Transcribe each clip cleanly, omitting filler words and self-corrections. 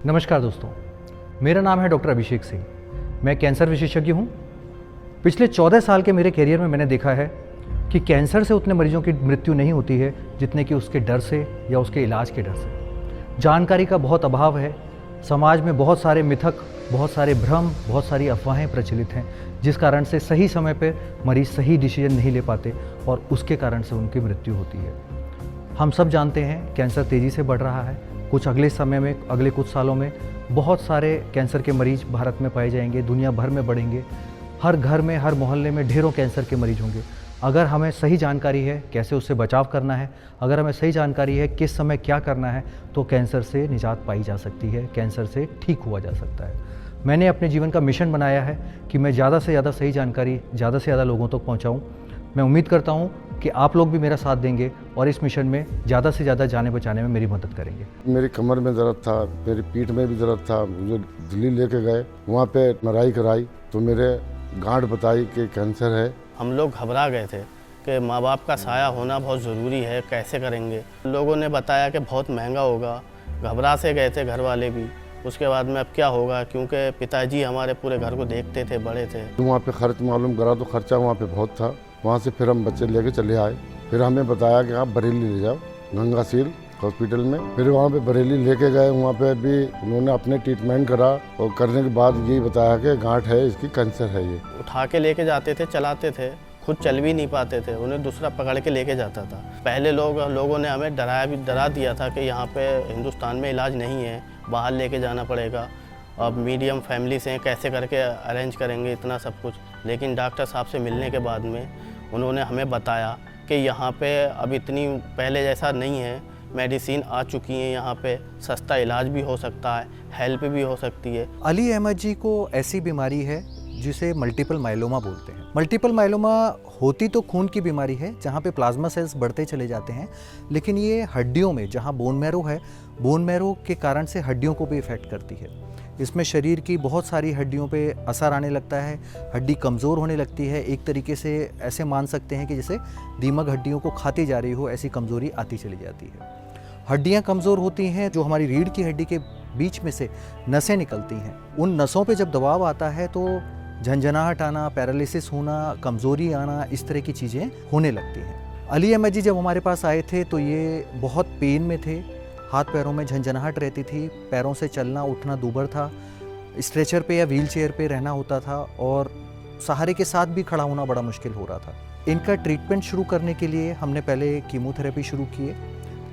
नमस्कार दोस्तों, मेरा नाम है डॉक्टर अभिषेक सिंह। मैं कैंसर विशेषज्ञ हूँ। पिछले 14 साल के मेरे करियर में मैंने देखा है कि कैंसर से उतने मरीजों की मृत्यु नहीं होती है जितने कि उसके डर से या उसके इलाज के डर से। जानकारी का बहुत अभाव है। समाज में बहुत सारे मिथक, बहुत सारे भ्रम, बहुत सारी अफवाहें प्रचलित हैं, जिस कारण से सही समय पर मरीज सही डिसीजन नहीं ले पाते और उसके कारण से उनकी मृत्यु होती है। हम सब जानते हैं कैंसर तेज़ी से बढ़ रहा है। कुछ अगले समय में, अगले कुछ सालों में बहुत सारे कैंसर के मरीज भारत में पाए जाएंगे, दुनिया भर में बढ़ेंगे। हर घर में, हर मोहल्ले में ढेरों कैंसर के मरीज होंगे। अगर हमें सही जानकारी है कैसे उससे बचाव करना है, अगर हमें सही जानकारी है किस समय क्या करना है, तो कैंसर से निजात पाई जा सकती है, कैंसर से ठीक हुआ जा सकता है। मैंने अपने जीवन का मिशन बनाया है कि मैं ज़्यादा से ज़्यादा सही जानकारी ज़्यादा से ज़्यादा लोगों तक पहुँचाऊँ। मैं उम्मीद करता हूँ कि आप लोग भी मेरा साथ देंगे और इस मिशन में ज़्यादा से ज़्यादा जाने बचाने में मेरी मदद करेंगे। मेरी कमर में दर्द था, मेरी पीठ में भी दर्द था। मुझे दिल्ली लेके गए, वहाँ पे नराई कराई तो मेरे गांठ बताई कि कैंसर है। हम लोग घबरा गए थे कि माँ बाप का साया होना बहुत ज़रूरी है, कैसे करेंगे। लोगों ने बताया कि बहुत महंगा होगा, घबरा से गए थे घर वाले भी। उसके बाद में अब क्या होगा, क्योंकि पिताजी हमारे पूरे घर को देखते थे, बड़े थे। तो वहाँ पे खर्च मालूम करा तो खर्चा वहाँ पे बहुत था। वहाँ से फिर हम बच्चे लेके चले आए। फिर हमें बताया कि आप बरेली ले जाओ, गंगासील हॉस्पिटल में। फिर वहाँ पे बरेली लेके गए, वहाँ पे भी उन्होंने अपने ट्रीटमेंट करा और करने के बाद यही बताया कि गांठ है, इसकी कैंसर है। ये उठा के लेके जाते थे, चलाते थे, खुद चल भी नहीं पाते थे, उन्हें दूसरा पकड़ के लेके जाता था। पहले लोगों ने हमें डरा दिया था कि यहाँ पे हिंदुस्तान में इलाज नहीं है, बाहर लेके जाना पड़ेगा। अब मीडियम फैमिली से कैसे करके अरेंज करेंगे इतना सब कुछ। लेकिन डॉक्टर साहब से मिलने के बाद में उन्होंने हमें बताया कि यहाँ पे अब इतनी पहले जैसा नहीं है, मेडिसिन आ चुकी है, यहाँ पे सस्ता इलाज भी हो सकता है, हेल्प भी हो सकती है। अली अहमद जी को ऐसी बीमारी है जिसे मल्टीपल माइलोमा बोलते हैं। मल्टीपल माइलोमा होती तो खून की बीमारी है जहाँ पे प्लाज्मा सेल्स बढ़ते चले जाते हैं, लेकिन ये हड्डियों में, जहाँ बोन मैरो है, बोन मैरो के कारण से हड्डियों को भी इफ़ेक्ट करती है। इसमें शरीर की बहुत सारी हड्डियों पे असर आने लगता है, हड्डी कमज़ोर होने लगती है। एक तरीके से ऐसे मान सकते हैं कि जैसे दीमक हड्डियों को खाती जा रही हो, ऐसी कमज़ोरी आती चली जाती है। हड्डियाँ कमज़ोर होती हैं, जो हमारी रीढ़ की हड्डी के बीच में से नसें निकलती हैं। उन नसों पे जब दबाव आता है तो झंझनाहट आना, पैरालिसिस होना, कमज़ोरी आना, इस तरह की चीज़ें होने लगती हैं। अली अहमद जी जब हमारे पास आए थे तो ये बहुत पेन में थे, हाथ पैरों में झंझनाहट रहती थी, पैरों से चलना उठना दूभर था, स्ट्रेचर पे या व्हील चेयर पे रहना होता था और सहारे के साथ भी खड़ा होना बड़ा मुश्किल हो रहा था। इनका ट्रीटमेंट शुरू करने के लिए हमने पहले कीमोथेरेपी शुरू किए।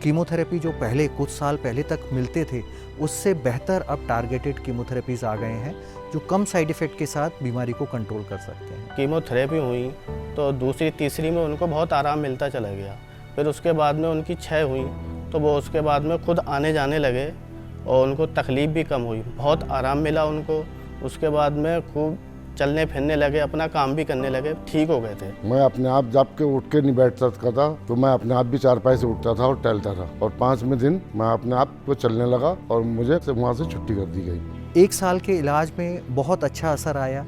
कीमोथेरेपी जो पहले कुछ साल पहले तक मिलते थे, उससे बेहतर अब टारगेटेड कीमोथेरेपीज़ आ गए हैं जो कम साइड इफ़ेक्ट के साथ बीमारी को कंट्रोल कर सकते हैं। कीमोथेरेपी हुई तो दूसरी तीसरी में उनको बहुत आराम मिलता चला गया। फिर उसके बाद में उनकी 6 हुई तो वो उसके बाद में खुद आने जाने लगे और उनको तकलीफ़ भी कम हुई, बहुत आराम मिला उनको। उसके बाद में खूब चलने फिरने लगे, अपना काम भी करने लगे, ठीक हो गए थे। मैं अपने आप जब के उठ के नहीं बैठ सकता था तो मैं अपने आप भी चारपाई से उठता था और टहलता था, और 5वें दिन मैं अपने आप को चलने लगा और मुझे वहाँ से छुट्टी कर दी गई। 1 साल के इलाज में बहुत अच्छा असर आया।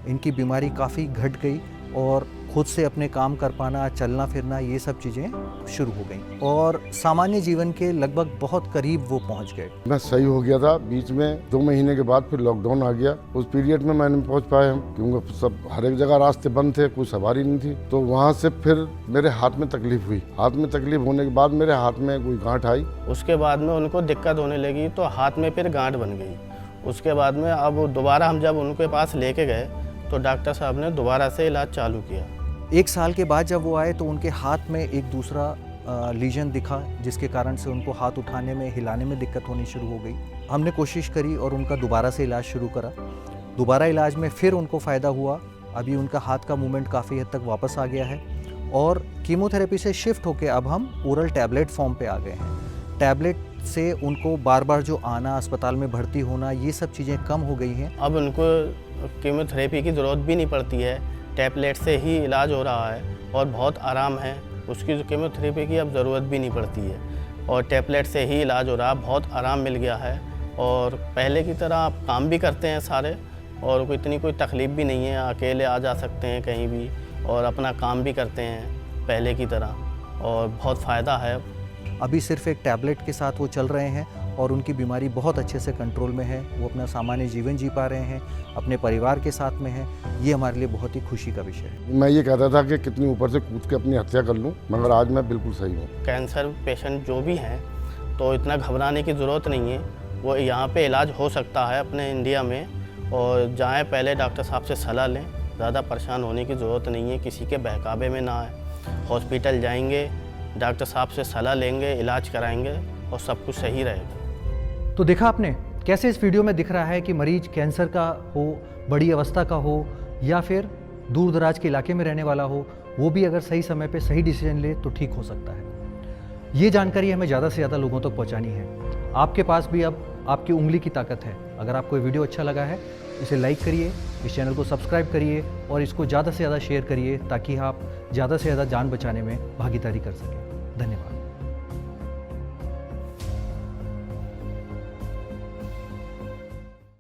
इनकी बीमारी काफ़ी घट गई और खुद से अपने काम कर पाना, चलना फिरना, ये सब चीज़ें शुरू हो गई और सामान्य जीवन के लगभग बहुत करीब वो पहुंच गए। मैं सही हो गया था। बीच में 2 महीने के बाद फिर लॉकडाउन आ गया। उस पीरियड में मैंने पहुंच पाए हम, क्योंकि सब हर एक जगह रास्ते बंद थे, कोई सवारी नहीं थी। तो वहाँ से फिर मेरे हाथ में तकलीफ हुई। हाथ में तकलीफ होने के बाद मेरे हाथ में कोई गांठ आई। उसके बाद में उनको दिक्कत होने लगी तो हाथ में फिर गांठ बन गई। उसके बाद में अब दोबारा हम जब उनके पास लेके गए तो डॉक्टर साहब ने दोबारा से इलाज चालू किया। 1 साल के बाद जब वो आए तो उनके हाथ में एक दूसरा लीजन दिखा, जिसके कारण से उनको हाथ उठाने में, हिलाने में दिक्कत होनी शुरू हो गई। हमने कोशिश करी और उनका दोबारा से इलाज शुरू करा। दोबारा इलाज में फिर उनको फ़ायदा हुआ। अभी उनका हाथ का मूवमेंट काफ़ी हद तक वापस आ गया है और कीमोथेरेपी से शिफ्ट होकर अब हम ओरल टैबलेट फॉर्म पे आ गए हैं। टैबलेट से उनको बार बार जो आना, अस्पताल में भर्ती होना, ये सब चीज़ें कम हो गई हैं। अब उनको कीमोथेरेपी की ज़रूरत भी नहीं पड़ती है, टैबलेट से ही इलाज हो रहा है और बहुत आराम है। उसकी जो कीमोथेरेपी की अब ज़रूरत भी नहीं पड़ती है और टैबलेट से ही इलाज हो रहा है, बहुत आराम मिल गया है और पहले की तरह आप काम भी करते हैं सारे और कोई इतनी कोई तकलीफ़ भी नहीं है। अकेले आ जा सकते हैं कहीं भी और अपना काम भी करते हैं पहले की तरह और बहुत फ़ायदा है। अभी सिर्फ एक टैबलेट के साथ वो चल रहे हैं और उनकी बीमारी बहुत अच्छे से कंट्रोल में है। वो अपना सामान्य जीवन जी पा रहे हैं, अपने परिवार के साथ में हैं। ये हमारे लिए बहुत ही खुशी का विषय है। मैं ये कहता था कि कितनी ऊपर से कूद के अपनी हत्या कर लूँ, मगर आज मैं बिल्कुल सही हूँ। कैंसर पेशेंट जो भी हैं तो इतना घबराने की ज़रूरत नहीं है। वो यहाँ पे इलाज हो सकता है अपने इंडिया में, और जाएँ पहले डॉक्टर साहब से सलाह लें। ज़्यादा परेशान होने की ज़रूरत नहीं है, किसी के बहकावे में ना आए। हॉस्पिटल जाएंगे, डॉक्टर साहब से सलाह लेंगे, इलाज कराएंगे और सब कुछ सही रहेगा। तो देखा आपने कैसे इस वीडियो में दिख रहा है कि मरीज कैंसर का हो, बड़ी अवस्था का हो या फिर दूर दराज के इलाके में रहने वाला हो, वो भी अगर सही समय पे सही डिसीजन ले तो ठीक हो सकता है। ये जानकारी हमें ज़्यादा से ज़्यादा लोगों तक पहुंचानी है। आपके पास भी अब आपकी उंगली की ताकत है। अगर आपको ये वीडियो अच्छा लगा है, इसे लाइक करिए, इस चैनल को सब्सक्राइब करिए और इसको ज़्यादा से ज़्यादा शेयर करिए ताकि आप ज़्यादा से ज़्यादा जान बचाने में भागीदारी कर सकें। धन्यवाद।